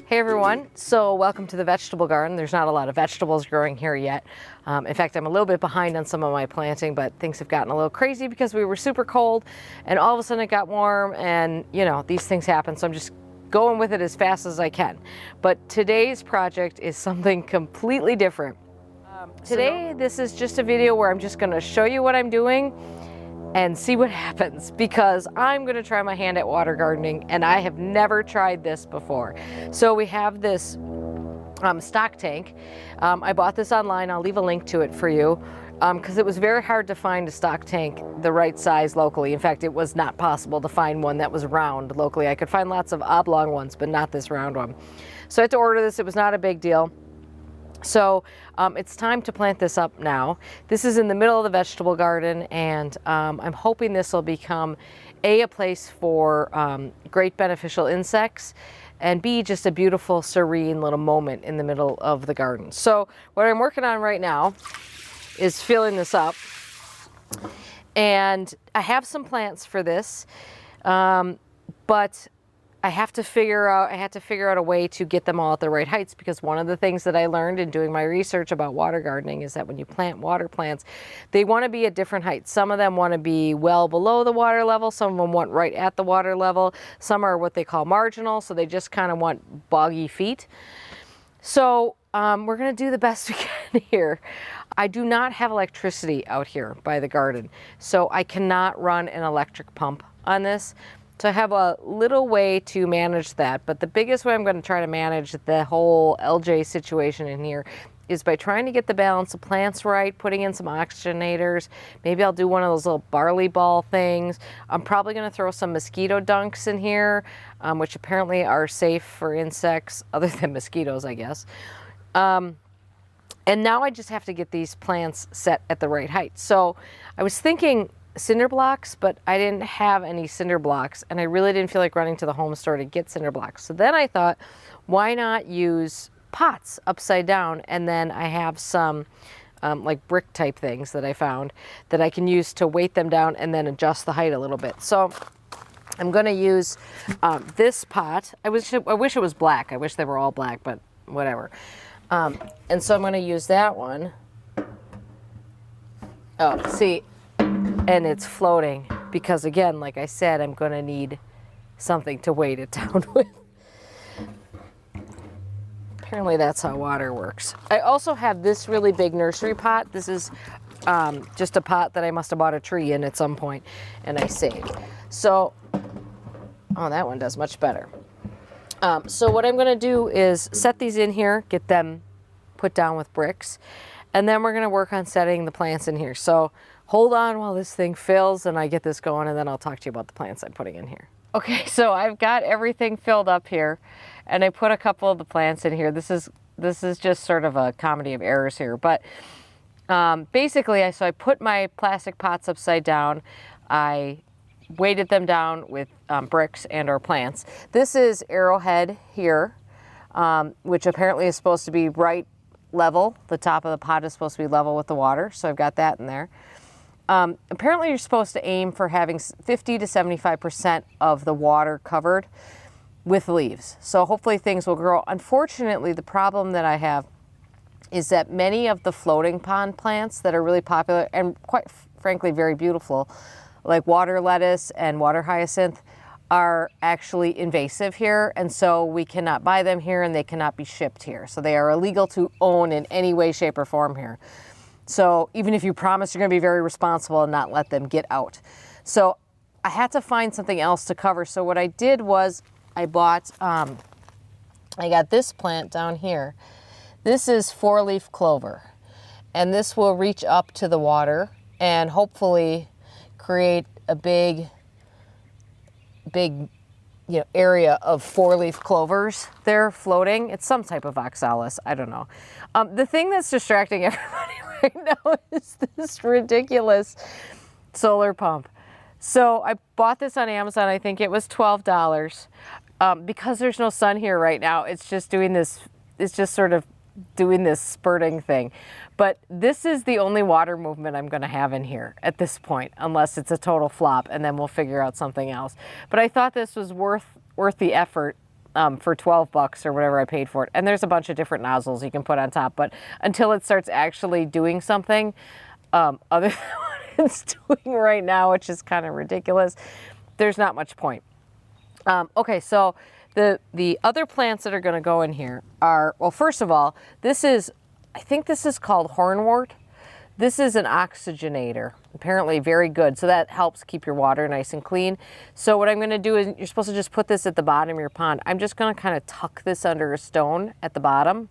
Hey everyone, so welcome to the vegetable garden. There's not a lot of vegetables growing here yet. In fact, I'm a little bit behind on some of my planting, but things have gotten a little crazy because we were super cold and all of a sudden it got warm and you know, these things happen. So I'm just going with it as fast as I can. But today's project is something completely different. Today, this is just a video where I'm just gonna show you what I'm doing and see what happens, because I'm gonna try my hand at water gardening and I have never tried this before. So we have this stock tank. I bought this online. I'll leave a link to it for you because it was very hard to find a stock tank the right size locally. In fact, it was not possible to find one that was round locally. I could find lots of oblong ones, but not this round one. So I had to order this. It was not a big deal. So it's time to plant this up now. This is in the middle of the vegetable garden, and I'm hoping this will become a place for great beneficial insects, and B, just a beautiful, serene little moment in the middle of the garden. So what I'm working on right now is filling this up, and I have some plants for this, but I had to figure out a way to get them all at the right heights, because one of the things that I learned in doing my research about water gardening is that when you plant water plants, they want to be at different heights. Some of them want to be well below the water level, some of them want right at the water level, some are what they call marginal, so they just kind of want boggy feet. So we're going to do the best we can here. I do not have electricity out here by the garden, so I cannot run an electric pump on this. So I have a little way to manage that, but the biggest way I'm going to try to manage the whole LJ situation in here is by trying to get the balance of plants right, putting in some oxygenators. Maybe I'll do one of those little barley ball things. I'm probably going to throw some mosquito dunks in here, which apparently are safe for insects, other than mosquitoes, I guess. And now I just have to get these plants set at the right height. So I was thinking cinder blocks, but I didn't have any cinder blocks, and I really didn't feel like running to the home store to get cinder blocks. So then I thought, why not use pots upside down? And then I have some like brick type things that I found that I can use to weight them down and then adjust the height a little bit. So I'm going to use this pot. I wish it was black. I wish they were all black, but whatever. And so I'm going to use that one. Oh, see, and it's floating because, again, like I said, I'm going to need something to weight it down with. Apparently that's how water works. I also have this really big nursery pot. This is just a pot that I must have bought a tree in at some point and I saved. So, oh, that one does much better. So what I'm going to do is set these in here, get them put down with bricks, and then we're going to work on setting the plants in here. So hold on while this thing fills and I get this going, and then I'll talk to you about the plants I'm putting in here. Okay, so I've got everything filled up here, and I put a couple of the plants in here. This is just sort of a comedy of errors here, but basically, I put my plastic pots upside down. I weighted them down with bricks and or plants. This is arrowhead here, which apparently is supposed to be right level. The top of the pot is supposed to be level with the water, so I've got that in there. Apparently you're supposed to aim for having 50 to 75% of the water covered with leaves. So hopefully things will grow. Unfortunately, the problem that I have is that many of the floating pond plants that are really popular and quite frankly very beautiful, like water lettuce and water hyacinth, are actually invasive here, and so we cannot buy them here and they cannot be shipped here. So they are illegal to own in any way, shape, or form here. So even if you promise you're going to be very responsible and not let them get out. So I had to find something else to cover. So what I did was I bought, I got this plant down here. This is 4-leaf clover, and this will reach up to the water and hopefully create a big area of 4-leaf clovers there floating. It's some type of oxalis, I don't know. The thing that's distracting everybody right now is this ridiculous solar pump. So I bought this on Amazon. I think it was $12. Because there's no sun here right now, it's just doing this, it's just sort of doing this spurting thing. But this is the only water movement I'm going to have in here at this point, unless it's a total flop, and then we'll figure out something else. But I thought this was worth the effort for 12 bucks or whatever I paid for it. And there's a bunch of different nozzles you can put on top, but until it starts actually doing something other than what it's doing right now, which is kind of ridiculous, there's not much point. Okay, so the other plants that are going to go in here are, well, first of all, I think this is called hornwort. This is an oxygenator, apparently very good. So that helps keep your water nice and clean. So what I'm going to do is, you're supposed to just put this at the bottom of your pond. I'm just going to kind of tuck this under a stone at the bottom.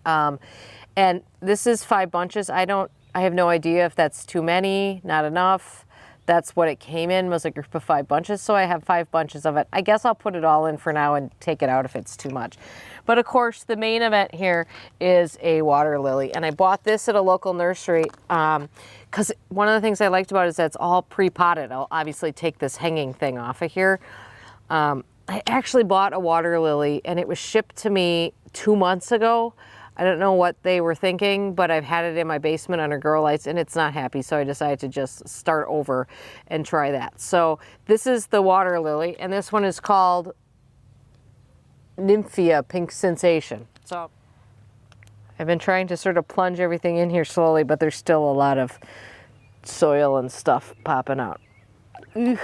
And this is 5 bunches. I have no idea if that's too many, not enough. That's what it came in, was a group of 5 bunches. So I have 5 bunches of it. I guess I'll put it all in for now and take it out if it's too much. But of course, the main event here is a water lily. And I bought this at a local nursery because one of the things I liked about it is that it's all pre-potted. I'll obviously take this hanging thing off of here. I actually bought a water lily and it was shipped to me 2 months ago. I don't know what they were thinking, but I've had it in my basement under grow lights and it's not happy. So I decided to just start over and try that. So this is the water lily, and this one is called Nymphia Pink Sensation. So I've been trying to sort of plunge everything in here slowly, but there's still a lot of soil and stuff popping out. Ugh.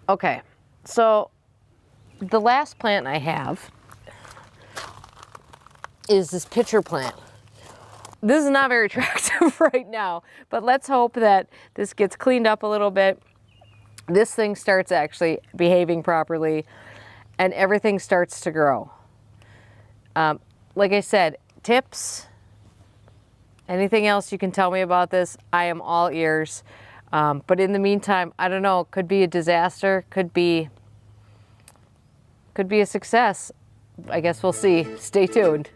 Okay, so the last plant I have is this pitcher plant. This is not very attractive right now, but let's hope that this gets cleaned up a little bit. This thing starts actually behaving properly and everything starts to grow. Like I said, tips, anything else you can tell me about this, I am all ears. But in the meantime, I don't know, could be a disaster, could be a success. I guess we'll see. Stay tuned.